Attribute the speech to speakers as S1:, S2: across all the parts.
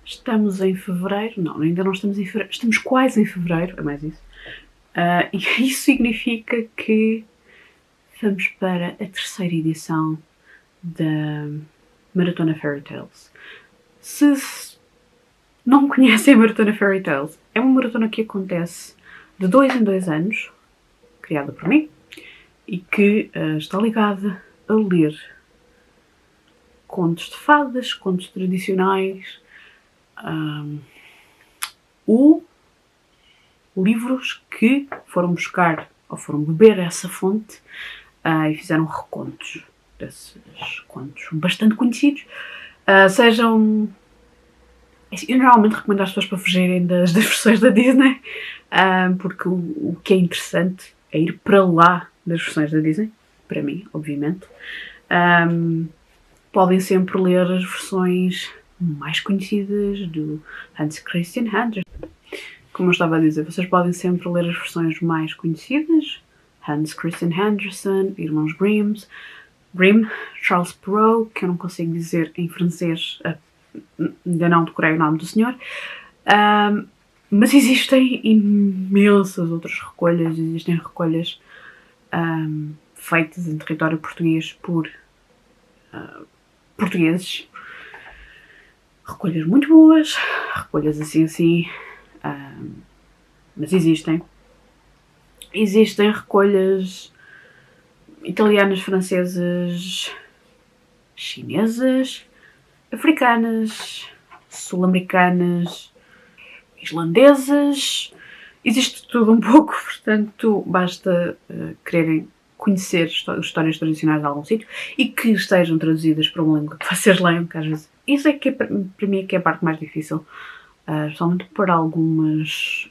S1: Estamos em fevereiro, não, ainda não estamos em fevereiro, estamos quase em fevereiro, é mais isso. E isso significa que vamos para a terceira edição da Maratona Fairy Tales. Se não conhecem a Maratona Fairy Tales, é uma maratona que acontece de 2 em 2 anos, criada por mim, e que está ligada a ler contos de fadas, contos tradicionais, ou livros que foram buscar ou foram beber essa fonte e fizeram recontos desses contos bastante conhecidos. Sejam... Eu normalmente recomendo às pessoas para fugirem das versões da Disney, porque o que é interessante é ir para lá das versões da Disney, para mim, obviamente. Podem sempre ler as versões mais conhecidas do Hans Christian Andersen. Como eu estava a dizer, vocês podem sempre ler as versões mais conhecidas, Hans Christian Andersen, Irmãos Grimm, Charles Perrault, que eu não consigo dizer em francês, ainda não decorei o nome do senhor, mas existem imensas outras recolhas, existem recolhas feitas em território português por portugueses, recolhas muito boas, recolhas assim, mas existem recolhas italianas, francesas, chinesas, africanas, sul-americanas, islandesas, existe tudo um pouco, portanto basta quererem conhecer histórias tradicionais de algum sítio e que estejam traduzidas para uma língua que vocês leiam, que às vezes isso é que para mim é que é a parte mais difícil, especialmente para alguns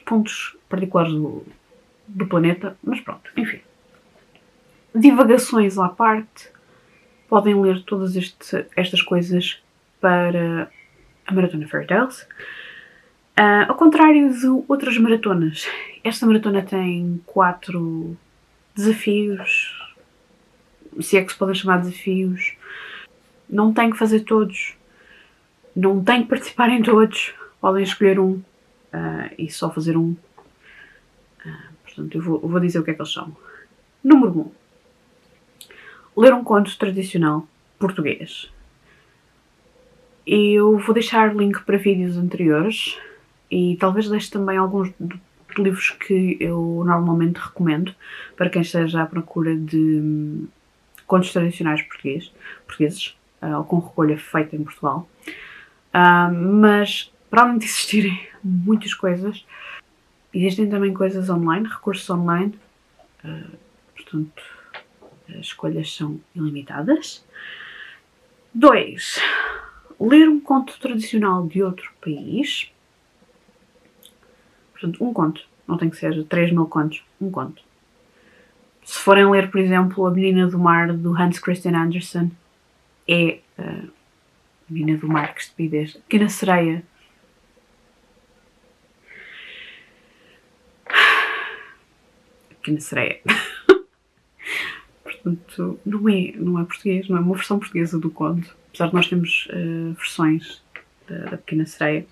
S1: pontos particulares do planeta, mas pronto, enfim. Divagações à parte, podem ler todas estas coisas para a Maratona Fairy Tales. Ao contrário de outras maratonas, esta maratona tem 4 desafios, se é que se podem chamar desafios. Não tem que fazer todos, não tem que participar em todos, podem escolher um e só fazer um. Portanto, eu vou dizer o que é que eles são. Número 1. Ler um conto tradicional português. Eu vou deixar link para vídeos anteriores e talvez deixe também alguns livros que eu normalmente recomendo para quem esteja à procura de contos tradicionais portugueses, ou com recolha feita em Portugal. Mas, para além de existirem muitas coisas, existem também coisas online, recursos online, portanto, as escolhas são ilimitadas. 2. Ler um conto tradicional de outro país. Portanto, um conto. Não tem que ser 3.000 contos. Um conto. Se forem ler, por exemplo, A Menina do Mar, do Hans Christian Andersen, é a Menina do Mar, que estupidez. Pequena Sereia. Pequena Sereia. Portanto, não é português, não é uma versão portuguesa do conto. Apesar de nós termos versões da Pequena Sereia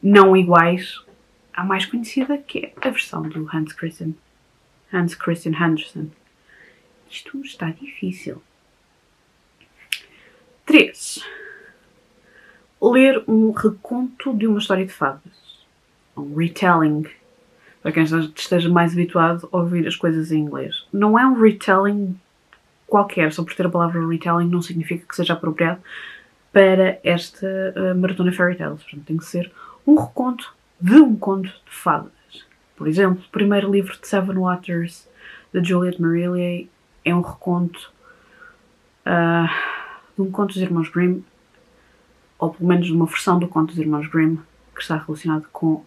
S1: não iguais à mais conhecida, que é a versão do Hans Christian Andersen. Isto está difícil. 3. Ler um reconto de uma história de fadas. Um retelling. Para quem esteja mais habituado a ouvir as coisas em inglês. Não é um retelling qualquer, só por ter a palavra retelling não significa que seja apropriado para esta Maratona Fairy Tales. Portanto, tem que ser um reconto de um conto de fadas. Por exemplo, o primeiro livro de Seven Waters, de Juliette Marillier, é um reconto de um conto dos Irmãos Grimm, ou pelo menos de uma versão do conto dos Irmãos Grimm, que está relacionado com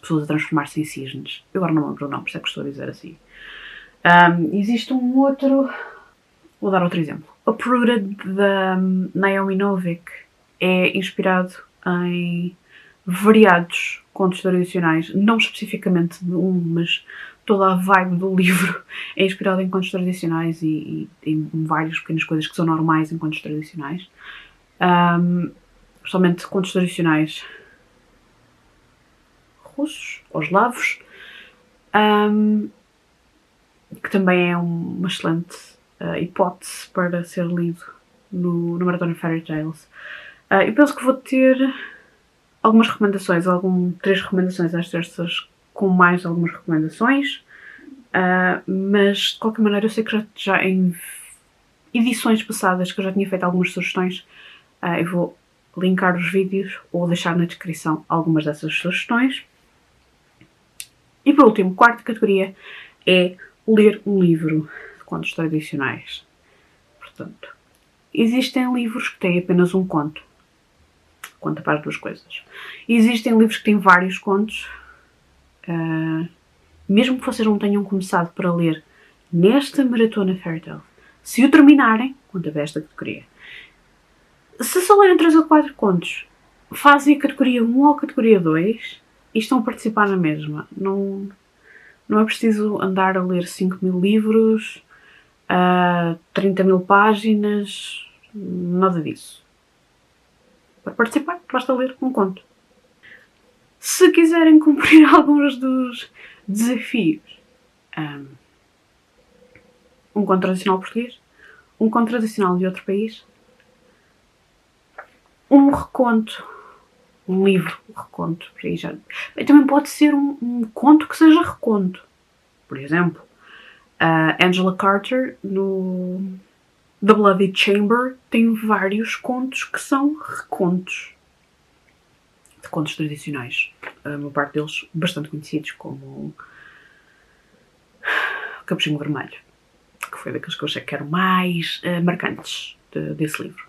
S1: pessoas a transformar-se em cisnes. Eu agora não me lembro o nome, por isso é que estou a dizer assim. Existe um outro... Vou dar outro exemplo. Uprooted, da Naomi Novik, é inspirado em variados contos tradicionais, não especificamente de um, mas toda a vibe do livro é inspirada em contos tradicionais e em várias pequenas coisas que são normais em contos tradicionais. Especialmente contos tradicionais russos ou eslavos, que também é uma excelente hipótese para ser lido no Maratona Fairy Tales. Eu penso que vou ter algumas recomendações, 3 recomendações às terças com mais algumas recomendações, mas de qualquer maneira eu sei que já em edições passadas que eu já tinha feito algumas sugestões, eu vou linkar os vídeos ou deixar na descrição algumas dessas sugestões. E por último, quarta categoria é ler um livro de contos tradicionais. Portanto, existem livros que têm apenas um conto. Conta para as duas coisas. Existem livros que têm vários contos. Mesmo que vocês não tenham começado para ler nesta Maratona Fairy Tale, se o terminarem, conta para esta categoria. Se só lerem 3 ou 4 contos, fazem a categoria 1 ou a categoria 2 e estão a participar na mesma. Não é preciso andar a ler 5.000 livros, 30.000 páginas, nada disso. Para participar, basta ler um conto. Se quiserem cumprir alguns dos desafios, um conto tradicional português, um conto tradicional de outro país, um reconto, um livro, reconto, também pode ser um conto que seja reconto. Por exemplo, Angela Carter, no The Bloody Chamber, tem vários contos que são recontos de contos tradicionais. Uma parte deles bastante conhecidos, como Capuchinho Vermelho, que foi daqueles que eu achei que eram mais marcantes desse livro.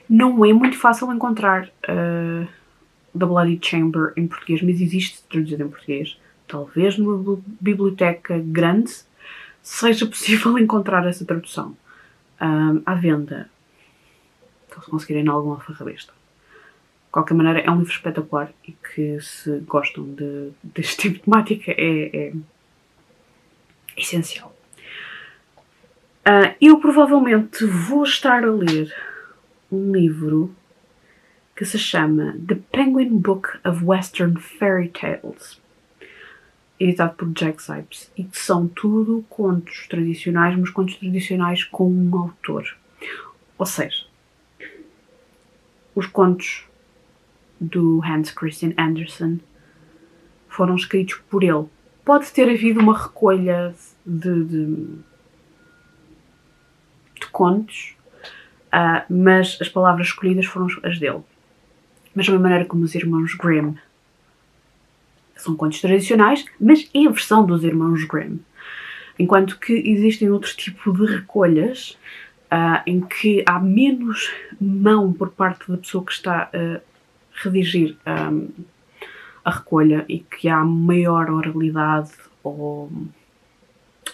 S1: Não é muito fácil encontrar The Bloody Chamber em português, mas existe traduzido em português. Talvez numa biblioteca grande seja possível encontrar essa tradução à venda. Se conseguirem em alguma alfarrabista. De qualquer maneira, é um livro espetacular e que, se gostam deste tipo de temática, é essencial. Eu provavelmente vou estar a ler um livro que se chama The Penguin Book of Western Fairy Tales, editado por Jack Zipes, e que são tudo contos tradicionais, mas contos tradicionais com um autor. Ou seja, os contos do Hans Christian Andersen foram escritos por ele. Pode ter havido uma recolha de contos, mas as palavras escolhidas foram as dele. Mas da mesma maneira como os irmãos Grimm. São contos tradicionais, mas é a versão dos irmãos Grimm. Enquanto que existem outros tipos de recolhas em que há menos mão por parte da pessoa que está a redigir a recolha e que há maior oralidade, ou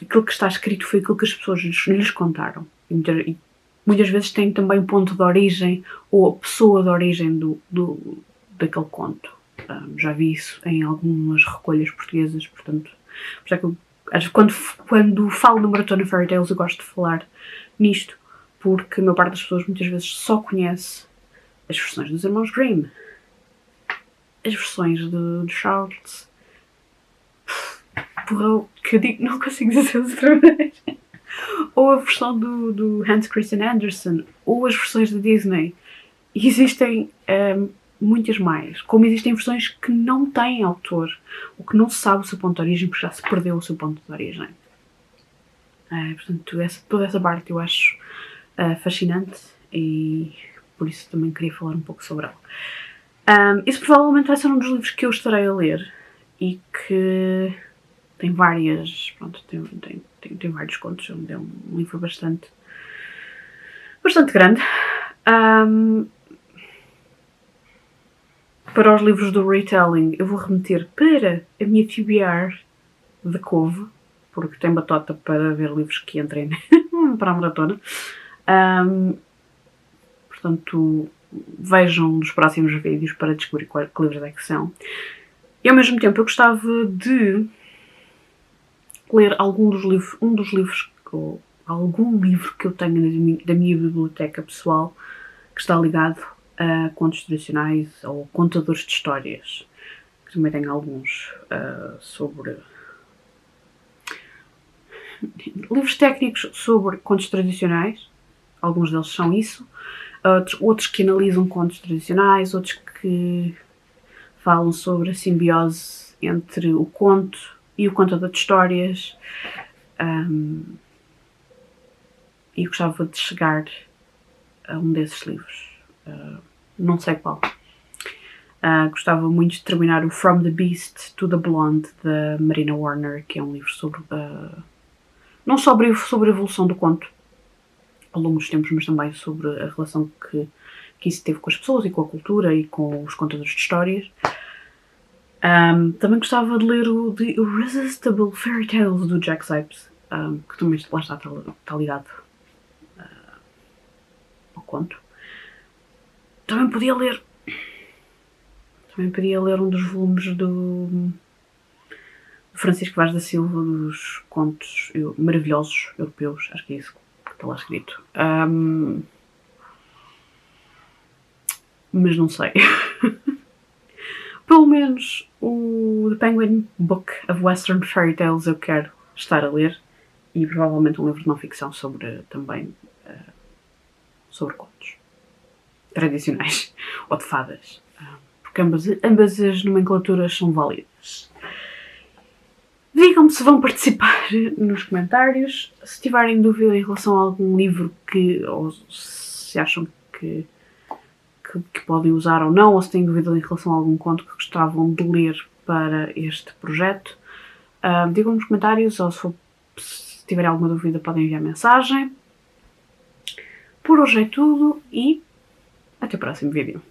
S1: aquilo que está escrito foi aquilo que as pessoas lhes contaram. E muitas vezes tem também o ponto de origem ou a pessoa de origem daquele conto. Já vi isso em algumas recolhas portuguesas, portanto, por isso é que quando falo na Maratona Fairy Tales eu gosto de falar nisto, porque a maior parte das pessoas muitas vezes só conhece as versões dos irmãos Grimm, as versões de Charles, porra, que eu digo, não consigo dizer outra vez, ou a versão do Hans Christian Andersen, ou as versões da Disney. E existem muitas mais, como existem versões que não têm autor, ou que não se sabe o seu ponto de origem, porque já se perdeu o seu ponto de origem. Portanto, toda essa parte eu acho fascinante e por isso também queria falar um pouco sobre ela. Isso provavelmente vai ser um dos livros que eu estarei a ler e que tem várias, pronto, tem vários contos, é um livro bastante grande. Para os livros do retelling, eu vou remeter para a minha TBR da Couve, porque tem batota para ver livros que entrem para a maratona. Portanto, vejam nos próximos vídeos para descobrir que livros é que são. E ao mesmo tempo eu gostava de ler algum livro que eu tenho da minha biblioteca pessoal que está ligado a contos tradicionais ou contadores de histórias. Que também tenho alguns sobre livros técnicos sobre contos tradicionais. Alguns deles são isso. Outros que analisam contos tradicionais, outros que falam sobre a simbiose entre o conto e o contador de histórias. E gostava de chegar a um desses livros. Não sei qual. Gostava muito de terminar o From the Beast to the Blonde, da Marina Warner, que é um livro sobre... não só sobre a evolução do conto ao longo dos tempos, mas também sobre a relação que isso teve com as pessoas e com a cultura e com os contadores de histórias. Também gostava de ler o The Irresistible Fairy Tales do Jack Zipes, que também lá está ligado ao conto. Também podia ler um dos volumes do Francisco Vaz da Silva, dos contos maravilhosos europeus, acho que é isso que está lá escrito. Mas não sei. Pelo menos o The Penguin Book of Western Fairy Tales eu quero estar a ler, e provavelmente um livro de não-ficção sobre contos tradicionais ou de fadas, porque ambas as nomenclaturas são válidas. Digam-me se vão participar nos comentários, se tiverem dúvida em relação a algum livro ou se acham que podem usar ou não, ou se têm dúvida em relação a algum conto que gostavam de ler para este projeto. Digam-me nos comentários, ou se tiverem alguma dúvida podem enviar mensagem. Por hoje é tudo e até o próximo vídeo.